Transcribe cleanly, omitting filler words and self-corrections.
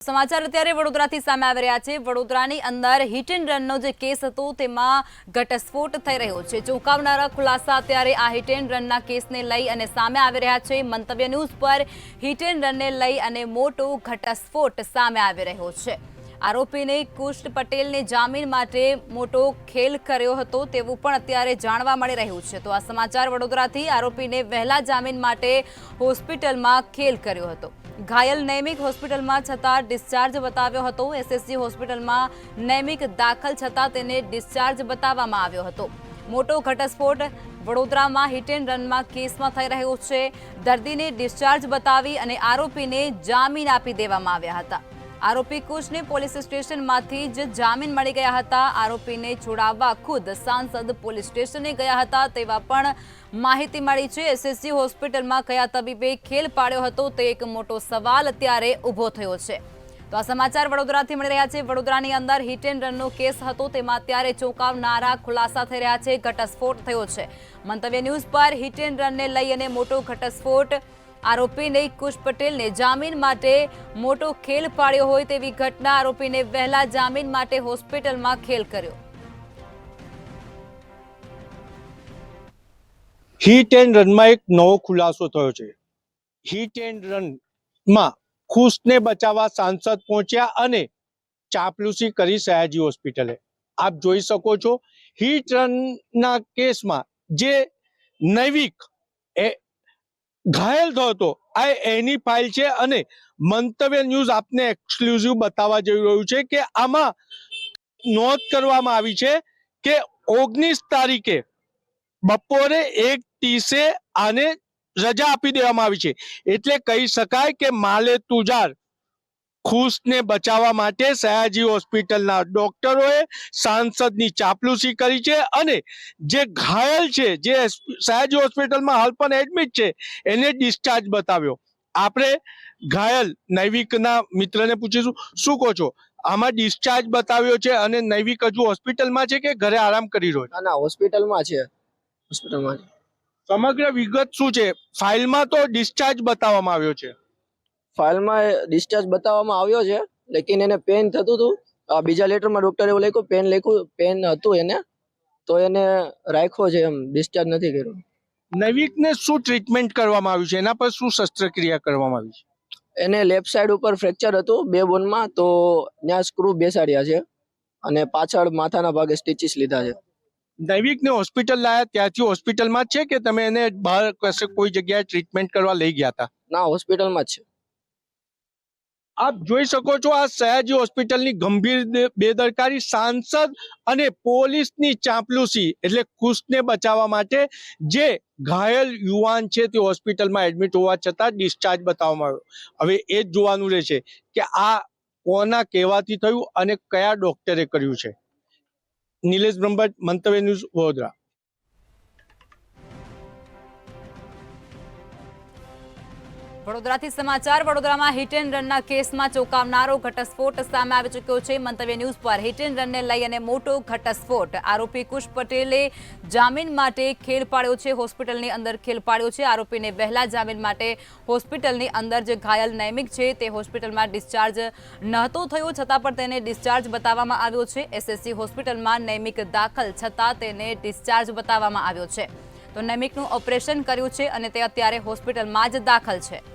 સમાચાર અત્યારે વડોદરાથી સામે આવી રહ્યા છે। વડોદરાની અંદર હિટ એન્ડ રનનો જે કેસ હતો તેમાં ઘટસ્ફોટ થઈ રહ્યો છે। ચોંકાવનારા ખુલાસા અત્યારે આ હિટ એન્ડ રનના કેસને લઈ અને સામે આવી રહ્યા છે। મંતવ્ય ન્યૂઝ પર હિટ એન્ડ રનને લઈ અને મોટો ઘટસ્ફોટ સામે આવી રહ્યો છે। આરોપીને કુશ પટેલને જામીન માટે મોટો ખેલ કર્યો હતો તેવું પણ અત્યારે જાણવા મળી રહ્યું છે। તો આ સમાચાર વડોદરાથી આરોપીને વહેલા જામીન માટે હોસ્પિટલમાં ખેલ કર્યો હતો। घायल नैमिक होस्पिटल में छता डिस्चार्ज बताव्यो हतो। एसएसजी होस्पिटल में नैमिक दाखल छता तेने डिस्चार्ज बताववामां आव्यो हतो। मोटो घटस्फोट वडोदरा में हिट एंड रन में केस में थई रह्यो छे। दर्दी ने डिस्चार्ज बतावी अने आरोपी ने जामीन आपी देवामां आव्या हता। आरोपी कुश ने पोलीस स्टेशन मांथी ज जामीन मळी गया हता। आरोपी ने छुड़ाववा खुद सांसद पोलीस स्टेशने गया हता तेवा पण माहिती मळी छे। एसएसजी होस्पिटल में कया तबीबे खेल पाड्यो हतो ते एक मोटो सवाल अत्यारे उभो थयो छे। तो आ समाचार वडोदराथी मळी रह्या छे। वडोदरानी अंदर हिट एंड रननो केस हतो तेमां अत्यारे चौंकावनारा खुलासा थई रह्या छे। घटस्फोट थयो छे। मंतव्य न्यूज पर हिट एंड रनने लई अने मोटो घटस्फोट। आरोपी ने कुश पटेल ने जामीन माटे मोटो खेल पाड्यो होय तेवी घटना। आरोपी ने वहेला जामीन माटे होस्पिटल में खेल कर्यो। हिट एंड रन में एक नवो खुलासो थयो छे। हिट एंड रन में खुश ने बचावा सांसद पहुंच्या अने चापलूसी करी सयाजी होस्पिटले। आप जोई सको छो हिट रन ना केस में जे नैविक घायल थयो तो आ एनी फाइल छे अने मंतव्य न्यूज आपने एक्सक्लूसिव बतावा जई रह्યું છે કે આમાં નોંધ કરવામાં આવી છે કે 19 તારીખે બપોરે 1:30 આને રજા આપી દેવામાં આવી છે। એટલે કહી શકાય કે માલે તુજાર ખુશને બચાવવા માટે સયાજી હોસ્પિટલના ડોક્ટરોએ સાંસદની ચાપલુસી કરી છે અને જે ઘાયલ છે જે સયાજી હોસ્પિટલમાં હાલ પણ એડમિટ છે એને ડિસ્ચાર્જ બતાવ્યો। આપણે ઘાયલ નૈવિકના મિત્રને પૂછીશું, શું કહો છો? આમાં ડિસ્ચાર્જ બતાવ્યો છે અને નૈવિક હજુ હોસ્પિટલમાં છે કે ઘરે આરામ કરી રહ્યો છે? ના હોસ્પિટલમાં છે। હોસ્પિટલમાં સમગ્ર વિગત શું છે? ફાઇલમાં તો ડિસ્ચાર્જ બતાવવામાં આવ્યો છે। ફાઇલમાં ડિસ્ચાર્જ બતાવવામાં આવ્યો છે, લેકિન એને પેન થતું હતું। બીજા લેટરમાં ડોક્ટરે એવું લખ્યું પેન હતું એને, તો એને રાખ્યો છે, એમ ડિસ્ચાર્જ નથી કર્યો। નૈવિકને શું ટ્રીટમેન્ટ કરવામાં આવ્યું છે? એના પર શું શસ્ત્રક્રિયા કરવામાં આવી છે? એને લેફ્ટ સાઈડ ઉપર ફ્રેક્ચર હતું બે બોનમાં, તો ત્યાં સ્ક્રૂ બેસાડ્યા છે અને પાછળ માથાના ભાગે સ્ટીચીસ લીધા છે। નૈવિકને હોસ્પિટલ લાયા ત્યાંથી હોસ્પિટલમાં જ છે કે તમે એને બહાર કશે કોઈ જગ્યાએ ટ્રીટમેન્ટ કરવા લઈ ગયા હતા? ના, હોસ્પિટલમાં જ છે। આપ જોઈ શકો છો આ સયાજી હોસ્પિટલની ગંભીર બેદરકારી, સાંસદ અને પોલીસની ચાંપલુસી। એટલે ખુશને બચાવવા માટે જે ઘાયલ યુવાન છે તે હોસ્પિટલમાં એડમિટ હોવા છતાં ડિસ્ચાર્જ બતાવવામાં આવ્યો। હવે એ જ જોવાનું રહેશે કે આ કોના કહેવાથી થયું અને કયા ડોક્ટરે કર્યું છે। નિલેશ બ્રહ્મભટ્ટ, મંતવ્ય ન્યૂઝ, વડોદરા। વડોદરાથી સમાચાર। વડોદરામાં હિટ એન્ડ રનના કેસમાં ચોંકાવનારો ઘટસ્ફોટ સામે આવી ચૂક્યો છે। મંતવ્ય ન્યૂઝ પર હિટ એન્ડ રનને લઈ અને મોટો ઘટસ્ફોટ। આરોપી કુશ પટેલે જામીન માટે ખેલ પાડ્યો છે, હોસ્પિટલની અંદર ખેલ પાડ્યો છે। આરોપીને વહેલા જામીન માટે હોસ્પિટલની અંદર જે ઘાયલ નૈમિક છે તે હોસ્પિટલમાં ડિસ્ચાર્જ નહોતો થયો, છતાં પણ તેને ડિસ્ચાર્જ બતાવવામાં આવ્યો છે। એસએસજી હોસ્પિટલમાં નૈમિક દાખલ છતાં તેને ડિસ્ચાર્જ બતાવવામાં આવ્યો છે। તો નૈમિકનું ઓપરેશન કર્યું છે અને તે અત્યારે હોસ્પિટલમાં જ દાખલ છે।